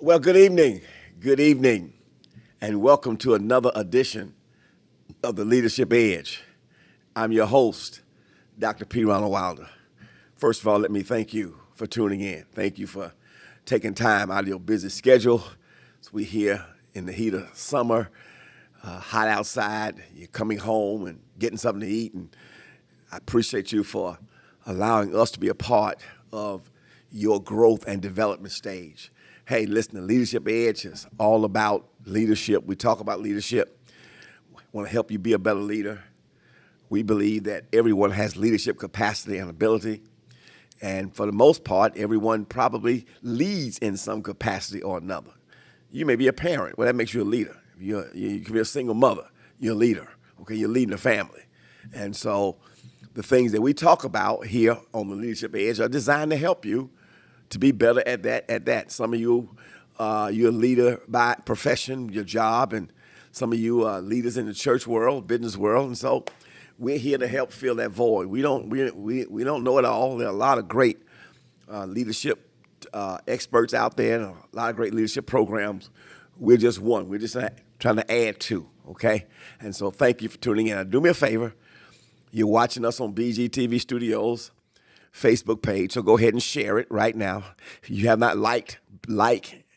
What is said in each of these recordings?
Well, good evening, and welcome to another edition of the Leadership Edge. I'm your host, Dr. P. Ronald Wilder. First of all, let me thank you for tuning in. Thank you for taking time out of your busy schedule. So we're here in the heat of summer, hot outside. You're coming home and getting something to eat, and I appreciate you for allowing us to be a part of your growth and development stage. Hey, listen, the Leadership Edge is all about leadership. We talk about leadership. We want to help you be a better leader. We believe that everyone has leadership capacity and ability. And for the most part, everyone probably leads in some capacity or another. You may be a parent. Well, that makes you a leader. You can be a single mother. You're a leader. Okay, you're leading a family. And so the things that we talk about here on the Leadership Edge are designed to help you to be better at that. Some of you, you're a leader by profession, your job, and some of you are leaders in the church world, business world, and so we're here to help fill that void. We don't know it all. There are a lot of great leadership experts out there, and a lot of great leadership programs. We're just one. We're just trying to add to, okay? And so thank you for tuning in. Now, do me a favor. You're watching us on BGTV Studios Facebook page, so go ahead and share it right now. If you have not like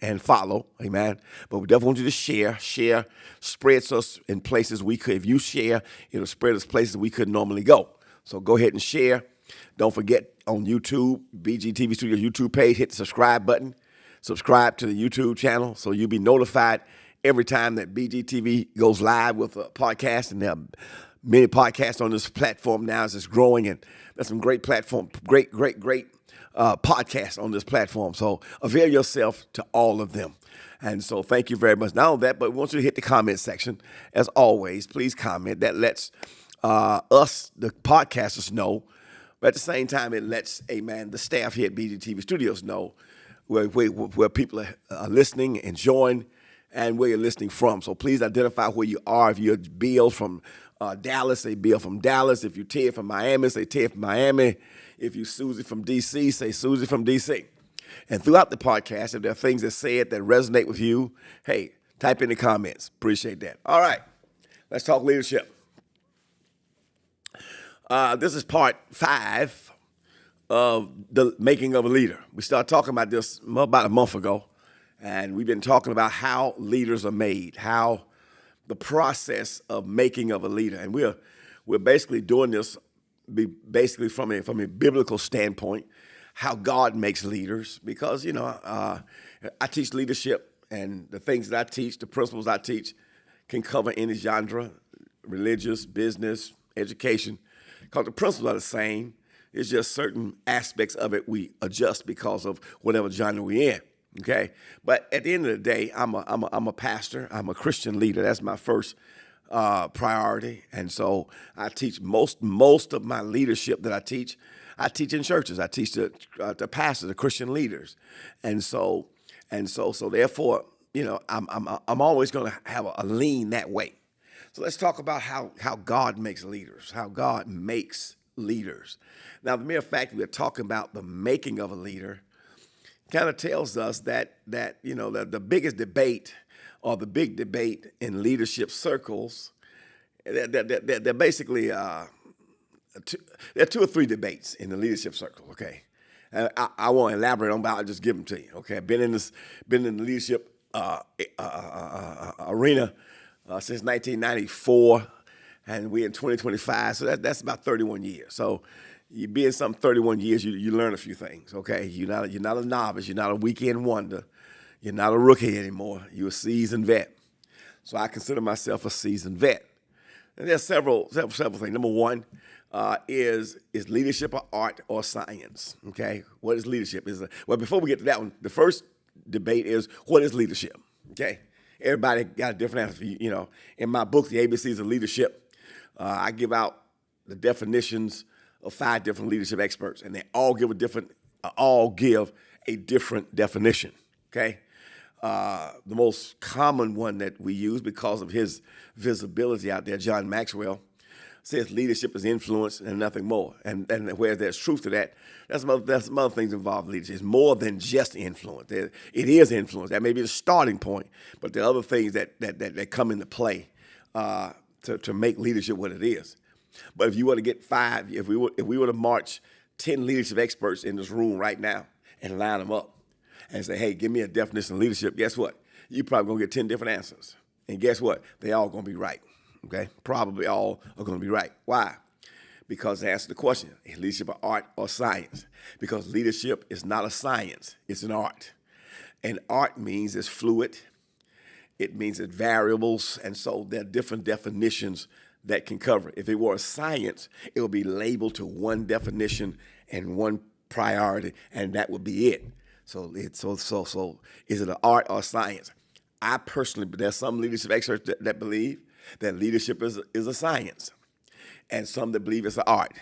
and follow, amen. But we definitely want you to share, spreads us in places we could. If you share, it'll spread us places we couldn't normally go. So go ahead and share. Don't forget on YouTube, BGTV Studios YouTube page, hit the subscribe button. Subscribe to the YouTube channel so you'll be notified every time that BGTV goes live with a podcast, and there are many podcasts on this platform now as it's growing, and there's some great podcasts on this platform. So avail yourself to all of them. And so thank you very much. Not only that, but we want you to hit the comment section. As always, please comment. That lets us, the podcasters, know. But at the same time, it lets, the staff here at BGTV Studios know where people are listening, enjoying, and where you're listening from. So please identify where you are. If you're Bill from Dallas, say Bill from Dallas. If you're Ted from Miami, say Ted from Miami. If you're Susie from D.C., say Susie from D.C. And throughout the podcast, if there are things that said that resonate with you, hey, type in the comments. Appreciate that. All right, let's talk leadership. This is part 5 of the making of a leader. We started talking about this about a month ago, and we've been talking about how leaders are made, how the process of making of a leader. And we're basically doing this basically from a biblical standpoint, how God makes leaders. Because, I teach leadership, and the things that I teach, the principles I teach, can cover any genre, religious, business, education, because the principles are the same. It's just certain aspects of it we adjust because of whatever genre we're in. Okay, but at the end of the day, I'm a pastor. I'm a Christian leader. That's my first priority, and so I teach most of my leadership that I teach in churches. I teach the pastors, the Christian leaders, and so therefore, I'm always going to have a lean that way. So let's talk about how God makes leaders, how God makes leaders. Now, the mere fact that we're talking about the making of a leader kind of tells us that the biggest debate, or the big debate in leadership circles, they're basically there are 2 or 3 debates in the leadership circle. Okay, I won't elaborate on, but I'll just give them to you. Okay, I've been in the leadership arena since 1994, and we're in 2025, so that's about 31 years. So you be in some 31 years, you learn a few things. Okay, you're not a novice, you're not a weekend wonder, you're not a rookie anymore. You're a seasoned vet. So I consider myself a seasoned vet. And there's several things. Number one is leadership an art or science? Okay, what is leadership? Well, before we get to that one, the first debate is, what is leadership? Okay, everybody got a different answer. In my book, The ABCs of Leadership, I give out the definitions of 5 different leadership experts, and they all give a different definition. Okay, the most common one that we use because of his visibility out there, John Maxwell, says leadership is influence and nothing more. And where there's truth to that, that's some other things involved in leadership. It's more than just influence. It is influence. That may be the starting point, but there are other things that come into play to make leadership what it is. But if you were to get if we were to march 10 leadership experts in this room right now and line them up and say, hey, give me a definition of leadership, guess what? You're probably going to get 10 different answers. And guess what? They all going to be right, okay? Probably all are going to be right. Why? Because they answer the question, is leadership an art or science? Because leadership is not a science, it's an art. And art means it's fluid, it means it's variables, and so there are different definitions that can cover it. If it were a science, it would be labeled to one definition and one priority, and that would be it. So is it an art or science? I personally, there's some leadership experts that believe that leadership is a science, and some that believe it's an art.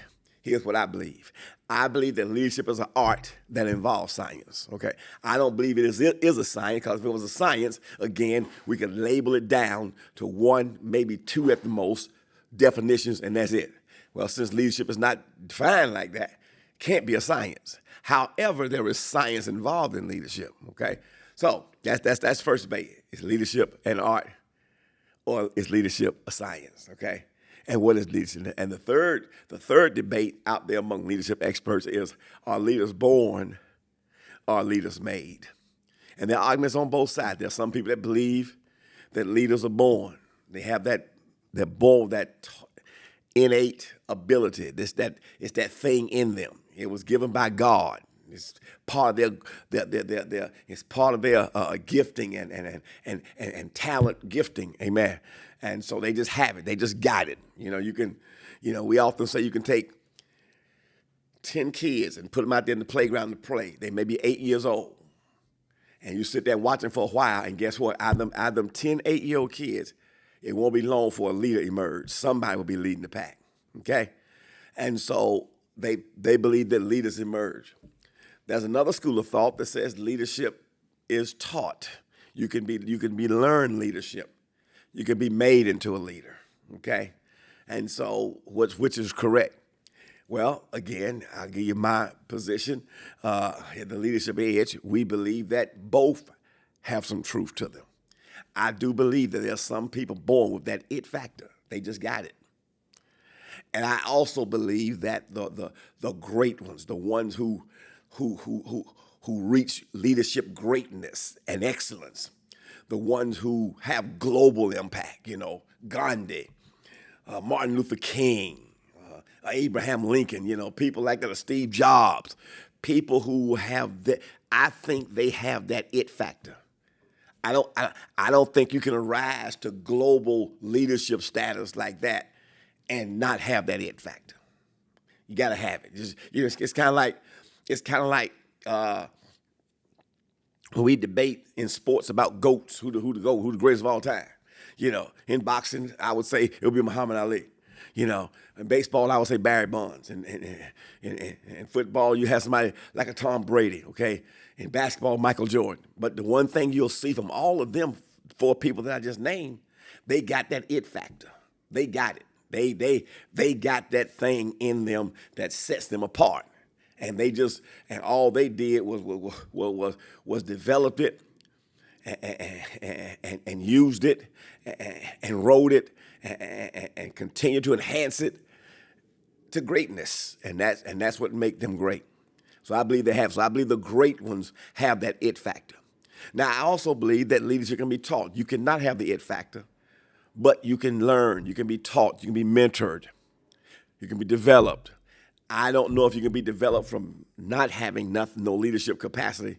Here's what I believe. I believe that leadership is an art that involves science, okay? I don't believe it is a science, because if it was a science, again, we could label it down to one, maybe two at the most, definitions, and that's it. Well, since leadership is not defined like that, it can't be a science. However, there is science involved in leadership, okay? So that's first debate. Is leadership an art, or is leadership a science, okay? And what is leadership? And the third debate out there among leadership experts is, are leaders born or are leaders made? And there are arguments on both sides. There are some people that believe that leaders are born. They have they're born with that innate ability. It's that thing in them. It was given by God. It's part of their gifting and talent gifting. Amen. And so they just have it. They just got it. We often say you can take 10 kids and put them out there in the playground to play. They may be 8 years old. And you sit there watching for a while, and guess what? Out of them 10 8-year-old kids, it won't be long for a leader emerge. Somebody will be leading the pack, okay? And so they believe that leaders emerge. There's another school of thought that says leadership is taught. You can be learned leadership. You can be made into a leader, okay? And so which is correct? Well, again, I'll give you my position. At the Leadership Edge, we believe that both have some truth to them. I do believe that there are some people born with that it factor. They just got it. And I also believe that the great ones, the ones who reach leadership greatness and excellence, the ones who have global impact, Gandhi, Martin Luther King, Abraham Lincoln, people like that, Steve Jobs, people who have that. I think they have that it factor. I don't think you can arise to global leadership status like that and not have that it factor. You got to have it. It's kind of like when we debate in sports about GOATs, who the greatest of all time. In boxing, I would say it would be Muhammad Ali. In baseball, I would say Barry Bonds. In football, you have somebody like a Tom Brady, okay? In basketball, Michael Jordan. But the one thing you'll see from all of them, four people that I just named, they got that it factor. They got it. They got that thing in them that sets them apart. And all they did was develop it and used it and wrote it and continue to enhance it to greatness. And that's what make them great. So I believe they have. So I believe the great ones have that it factor. Now, I also believe that leadership can be taught. You cannot have the it factor, but you can learn. You can be taught. You can be mentored. You can be developed. I don't know if you can be developed from not having no leadership capacity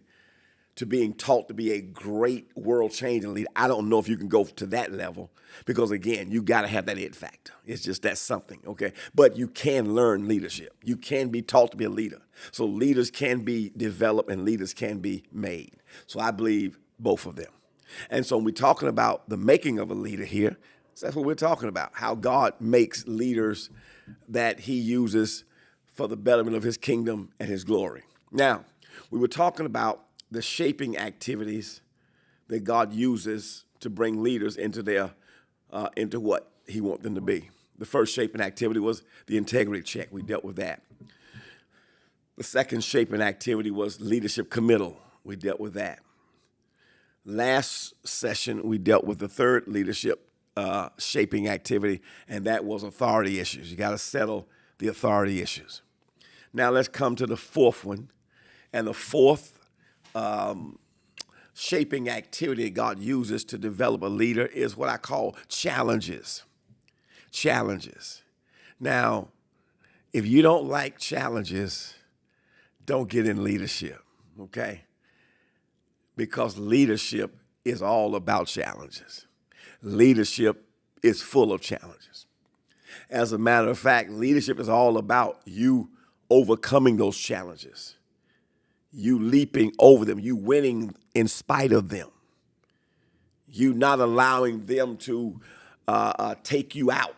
to being taught to be a great world-changing leader. I don't know if you can go to that level because, again, you got to have that it factor. It's just that's something, okay? But you can learn leadership. You can be taught to be a leader. So leaders can be developed and leaders can be made. So I believe both of them. And so when we're talking about the making of a leader here, so that's what we're talking about, how God makes leaders that he uses for the betterment of his kingdom and his glory. Now, we were talking about the shaping activities that God uses to bring leaders into what he wants them to be. The first shaping activity was the integrity check. We dealt with that. The second shaping activity was leadership committal. We dealt with that. Last session, we dealt with the third leadership shaping activity, and that was authority issues. You got to settle the authority issues. Now let's come to the fourth one. And the fourth shaping activity God uses to develop a leader is what I call challenges. Challenges. Now, if you don't like challenges, don't get in leadership, okay? Because leadership is all about challenges. Leadership is full of challenges. As a matter of fact, leadership is all about you overcoming those challenges, you leaping over them, you winning in spite of them, you not allowing them to take you out.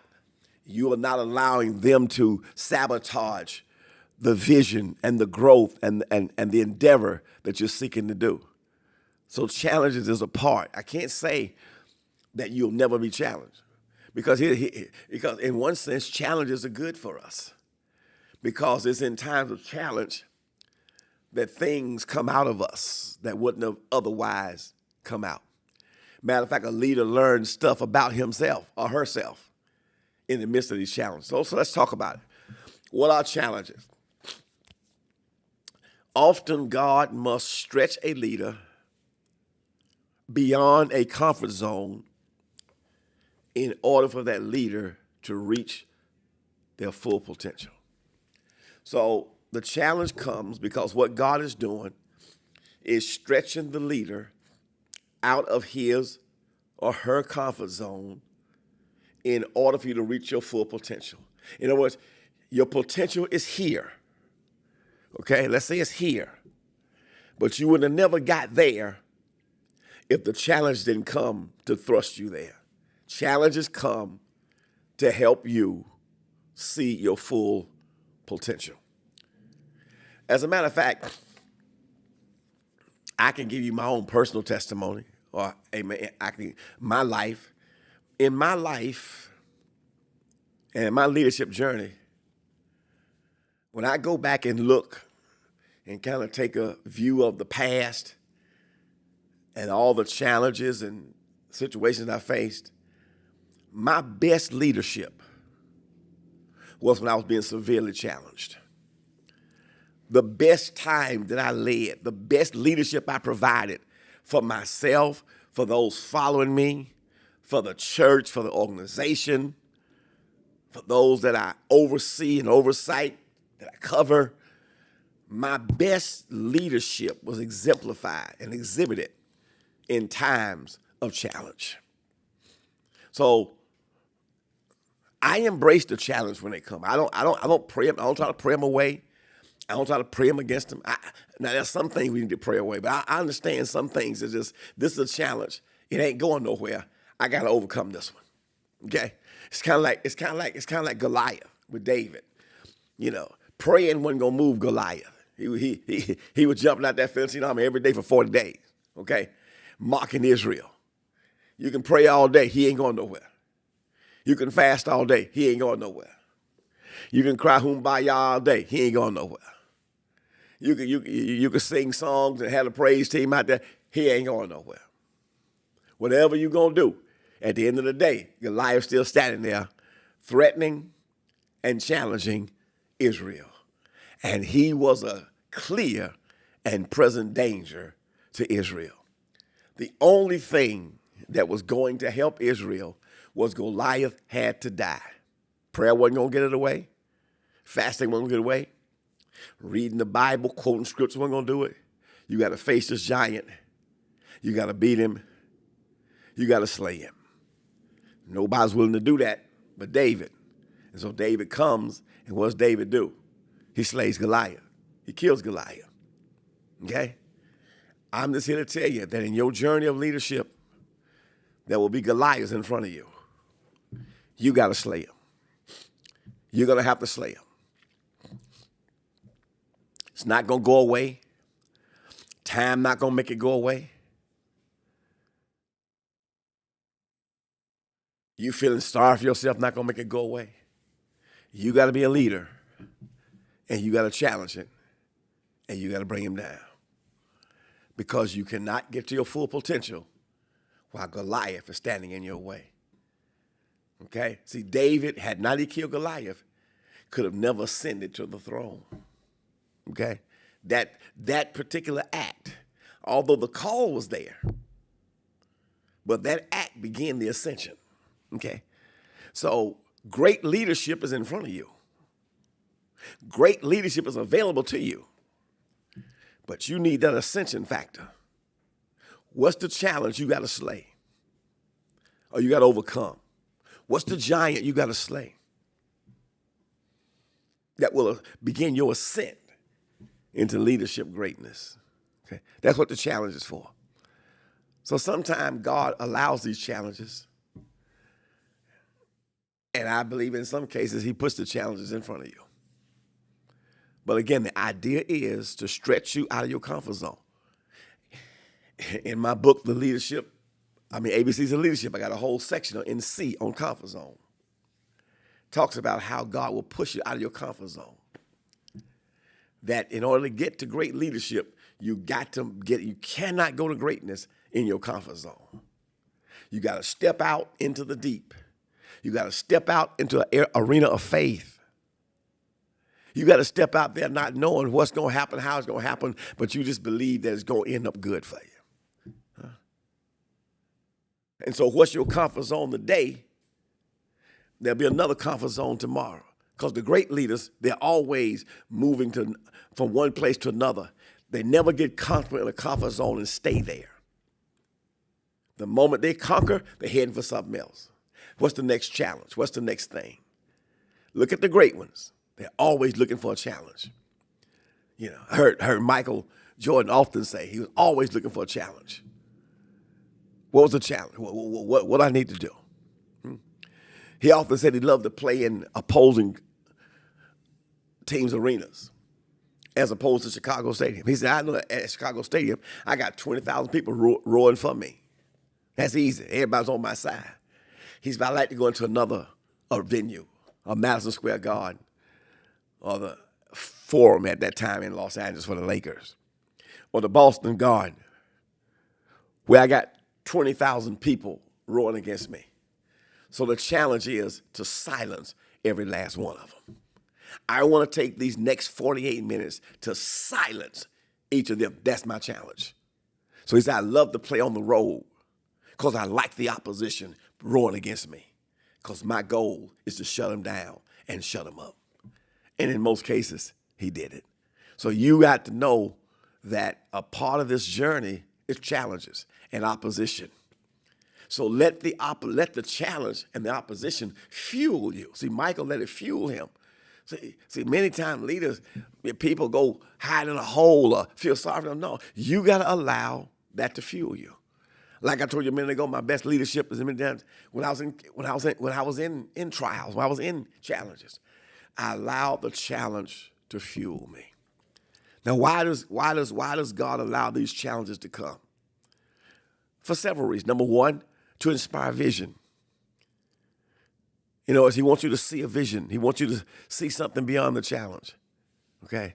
You are not allowing them to sabotage the vision and the growth and the endeavor that you're seeking to do. So challenges is a part. I can't say that you'll never be challenged because in one sense, challenges are good for us because it's in times of challenge that things come out of us that wouldn't have otherwise come out. Matter of fact, a leader learns stuff about himself or herself in the midst of these challenges. So let's talk about it. What are challenges? Often God must stretch a leader beyond a comfort zone in order for that leader to reach their full potential. So the challenge comes because what God is doing is stretching the leader out of his or her comfort zone in order for you to reach your full potential. In other words, your potential is here. Okay, let's say it's here. But you would have never got there if the challenge didn't come to thrust you there. Challenges come to help you see your full potential. As a matter of fact, I can give you my own personal testimony, or my life. In my life and my leadership journey, when I go back and look and kind of take a view of the past and all the challenges and situations I faced, my best leadership was when I was being severely challenged. The best time that I led, the best leadership I provided for myself, for those following me, for the church, for the organization, for those that I oversee and oversight, that I cover, my best leadership was exemplified and exhibited in times of challenge. So I embrace the challenge when they come. I don't pray them. I don't try to pray them away. I don't try to pray them against them. Now, there's some things we need to pray away, but I understand some things. It's just, this is a challenge. It ain't going nowhere. I got to overcome this one. Okay? It's kind of like Goliath with David. You know, praying wasn't going to move Goliath. He was jumping out that Philistine army every day for 40 days. Okay? Mocking Israel. You can pray all day. He ain't going nowhere. You can fast all day. He ain't going nowhere. You can cry Kumbaya all day. He ain't going nowhere. You can sing songs and have a praise team out there. He ain't going nowhere. Whatever you're going to do, at the end of the day, Goliath's still standing there threatening and challenging Israel. And he was a clear and present danger to Israel. The only thing that was going to help Israel was Goliath had to die. Prayer wasn't going to get it away. Fasting wasn't going to get it away. Reading the Bible, quoting scripture wasn't going to do it. You got to face this giant. You got to beat him. You got to slay him. Nobody's willing to do that but David. And so David comes, and what does David do? He slays Goliath. He kills Goliath. Okay? I'm just here to tell you that in your journey of leadership, there will be Goliaths in front of you. You got to slay him. You're going to have to slay him. It's not going to go away. Time not going to make it go away. You feeling sorry for yourself, not going to make it go away. You got to be a leader, and you got to challenge it, and you got to bring him down. Because you cannot get to your full potential while Goliath is standing in your way. Okay? See, David, had not he killed Goliath, could have never ascended to the throne. Okay? That particular act, although the call was there, but that act began the ascension. Okay? So great leadership is in front of you. Great leadership is available to you. But you need that ascension factor. What's the challenge you got to slay? Or you got to overcome? What's the giant you got to slay? That will begin your ascent into leadership greatness. Okay? That's what the challenge is for. So sometimes God allows these challenges. And I believe in some cases he puts the challenges in front of you. But again, the idea is to stretch you out of your comfort zone. In my book, ABCs of Leadership, I got a whole section in C on comfort zone. Talks about how God will push you out of your comfort zone. That in order to get to great leadership, you cannot go to greatness in your comfort zone. You got to step out into the deep. You got to step out into an arena of faith. You got to step out there not knowing what's going to happen, how it's going to happen, but you just believe that it's going to end up good for you. Huh? And so what's your comfort zone today? There'll be another comfort zone tomorrow. Because the great leaders, they're always moving from one place to another. They never get comfortable in a comfort zone and stay there. The moment they conquer, they're heading for something else. What's the next challenge? What's the next thing? Look at the great ones. They're always looking for a challenge. You know, I heard Michael Jordan often say he was always looking for a challenge. What was the challenge? What I need to do? He often said he loved to play in opposing teams' arenas as opposed to Chicago Stadium. He said, I know at Chicago Stadium, I got 20,000 people roaring for me. That's easy. Everybody's on my side. He said, I like to go into another venue, a Madison Square Garden, or the Forum at that time in Los Angeles for the Lakers, or the Boston Garden, where I got 20,000 people roaring against me. So the challenge is to silence every last one of them. I want to take these next 48 minutes to silence each of them. That's my challenge. So he said, I love to play on the road because I like the opposition roaring against me, because my goal is to shut them down and shut them up. And in most cases, he did it. So you got to know that a part of this journey is challenges and opposition. So let the challenge and the opposition fuel you. See, Michael let it fuel him. See, many times leaders, people go hide in a hole or feel sorry for them. No, you got to allow that to fuel you. Like I told you a minute ago, my best leadership is when I was in trials, when I was in challenges. I allowed the challenge to fuel me. Now, why does God allow these challenges to come? For several reasons. Number one, to inspire vision. You know, he wants you to see a vision. He wants you to see something beyond the challenge. Okay?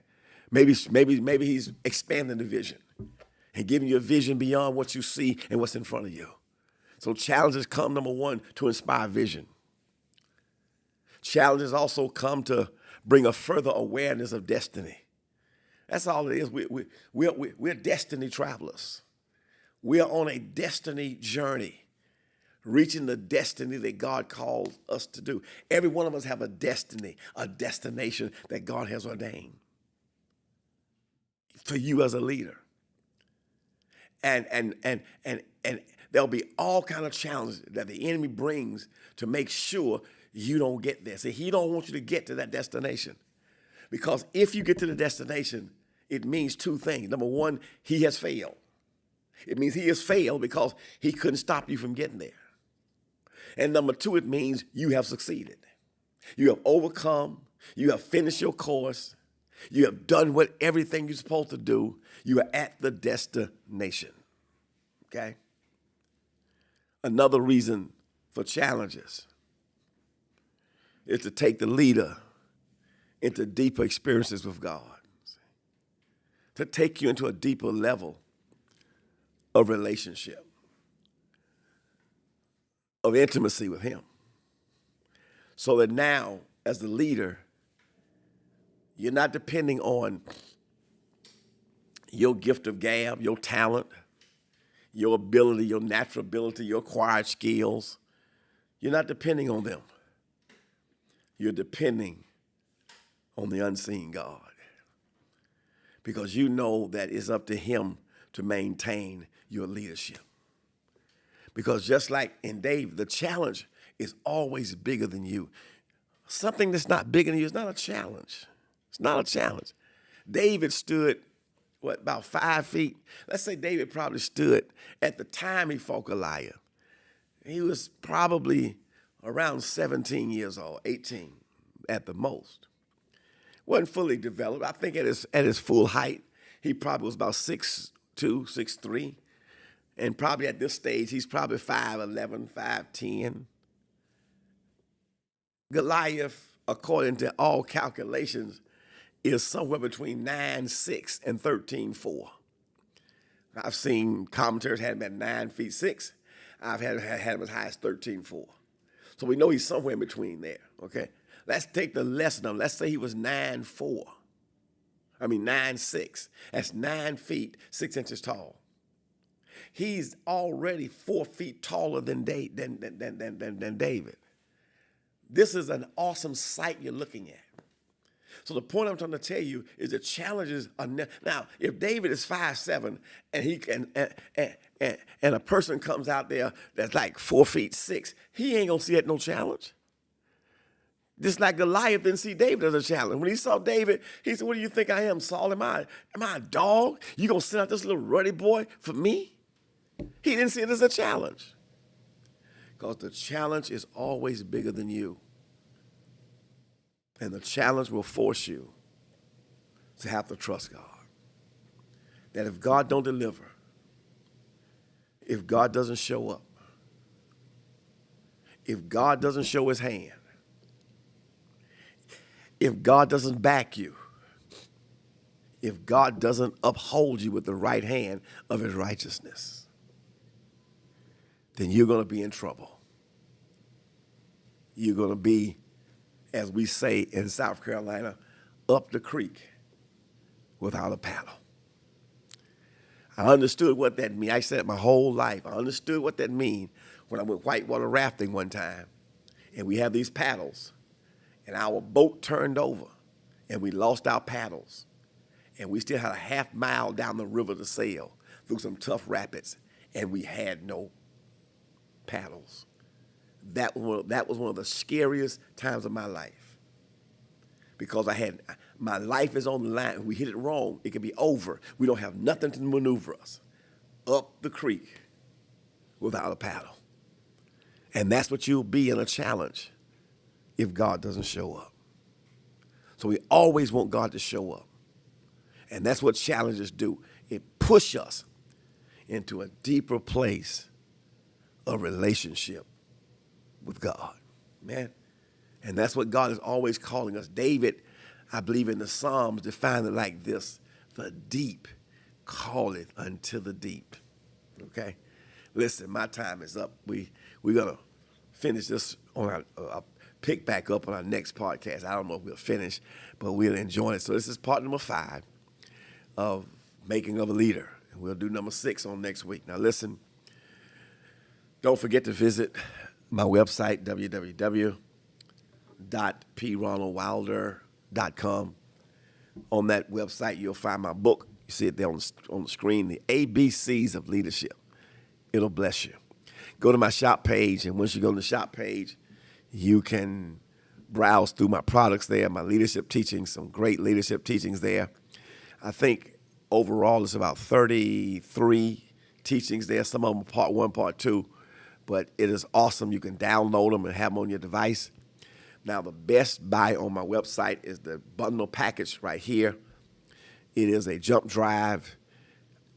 Maybe he's expanding the vision and giving you a vision beyond what you see and what's in front of you. So challenges come, number one, to inspire vision. Challenges also come to bring a further awareness of destiny. That's all it is. We're destiny travelers. We are on a destiny journey, reaching the destiny that God calls us to do. Every one of us have a destiny, a destination that God has ordained for you as a leader. And there'll be all kinds of challenges that the enemy brings to make sure you don't get there. See, he don't want you to get to that destination. Because if you get to the destination, it means two things. Number one, he has failed. It means he has failed because he couldn't stop you from getting there. And number two, it means you have succeeded. You have overcome. You have finished your course. You have done everything you're supposed to do. You are at the destination. Okay? Another reason for challenges is to take the leader into deeper experiences with God, to take you into a deeper level of relationship, of intimacy with him. So that now, as the leader, you're not depending on your gift of gab, your talent, your ability, your natural ability, your acquired skills. You're not depending on them. You're depending on the unseen God. Because you know that it's up to him to maintain your leadership. Because just like in David, the challenge is always bigger than you. Something that's not bigger than you is not a challenge. It's not a challenge. David stood, about 5 feet? Let's say David probably stood at the time he fought Goliath. He was probably around 17 years old, 18 at the most. Wasn't fully developed. I think at his full height, he probably was about 6'2", 6'3". And probably at this stage, he's probably 5'11", 5'10". Goliath, according to all calculations, is somewhere between 9'6" and 13'4". I've seen commentators had him at 9'6". I've had him as high as 13'4". So we know he's somewhere in between there, okay? Let's take the lesson of, let's say he was 9'6". That's 9 feet, 6 inches tall. He's already 4 feet taller than David. This is an awesome sight you're looking at. So the point I'm trying to tell you is the challenges are now. If David is 5'7" and he can and a person comes out there that's like 4'6", he ain't gonna see that no challenge. Just like Goliath didn't see David as a challenge. When he saw David, he said, "What do you think I am, Saul? Am I a dog? You gonna send out this little ruddy boy for me?" He didn't see it as a challenge. Because the challenge is always bigger than you. And the challenge will force you to have to trust God. That if God don't deliver, if God doesn't show up, if God doesn't show his hand, if God doesn't back you, if God doesn't uphold you with the right hand of his righteousness, then you're going to be in trouble. You're going to be, as we say in South Carolina, up the creek without a paddle. I understood what that means. I said it my whole life. I understood what that means when I went whitewater rafting one time, and we had these paddles, and our boat turned over, and we lost our paddles, and we still had a half mile down the river to sail through some tough rapids, and we had no paddles. That was one of the scariest times of my life, because my life is on the line. If we hit it wrong, it could be over. We don't have nothing to maneuver us up the creek without a paddle. And that's what you'll be in a challenge if God doesn't show up. So we always want God to show up. And that's what challenges do. It pushes us into a deeper place of relationship with God, man. And that's what God is always calling us. David, I believe in the Psalms, defined it like this: the deep calleth unto the deep. Okay? Listen, my time is up. We're going to finish this on our pick back up on our next podcast. I don't know if we'll finish, but we'll enjoy it. So this is part number 5 of Making of a Leader. And we'll do number 6 on next week. Now listen, don't forget to visit my website, www.pronaldwilder.com. On that website, you'll find my book. You see it there on the screen, The ABCs of Leadership. It'll bless you. Go to my shop page, and once you go to the shop page, you can browse through my products there, my leadership teachings, some great leadership teachings there. I think overall it's about 33 teachings there. Some of them are part 1, part 2. But it is awesome. You can download them and have them on your device. Now, the best buy on my website is the bundle package right here. It is a jump drive.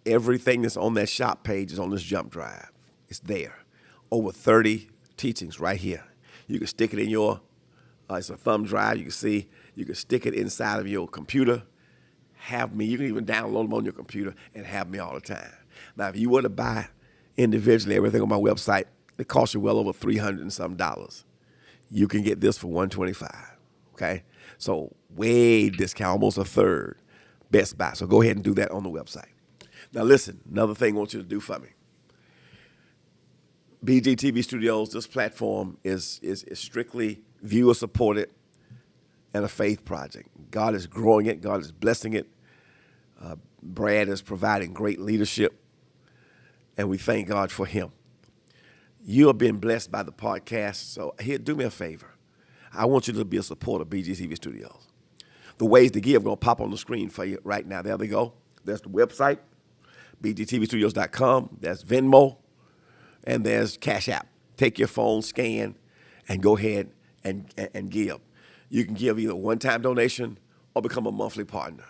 Everything that's on that shop page is on this jump drive. It's there. Over 30 teachings right here. You can stick it in your, it's a thumb drive. You can see, you can stick it inside of your computer. Have me. You can even download them on your computer and have me all the time. Now, if you were to buy individually everything on my website, it costs you well over $300 and some. You can get this for $125. Okay, so way discount, almost a third. Best Buy. So go ahead and do that on the website. Now, listen. Another thing I want you to do for me. BGTV Studios. This platform is strictly viewer supported and a faith project. God is growing it. God is blessing it. Brad is providing great leadership, and we thank God for him. You are being blessed by the podcast, so here, do me a favor. I want you to be a supporter of BGTV Studios. The ways to give are going to pop on the screen for you right now. There they go. There's the website, bgtvstudios.com. There's Venmo, and there's Cash App. Take your phone, scan, and go ahead and give. You can give either a one-time donation or become a monthly partner.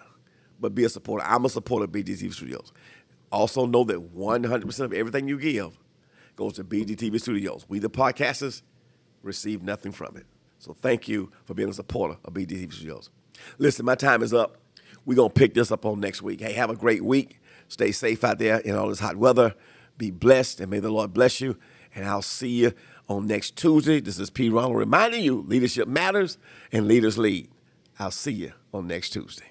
But be a supporter. I'm a supporter of BGTV Studios. Also know that 100% of everything you give goes to BGTV Studios. We, the podcasters, receive nothing from it. So thank you for being a supporter of BGTV Studios. Listen, my time is up. We're going to pick this up on next week. Hey, have a great week. Stay safe out there in all this hot weather. Be blessed, and may the Lord bless you. And I'll see you on next Tuesday. This is P. Ronald reminding you, leadership matters and leaders lead. I'll see you on next Tuesday.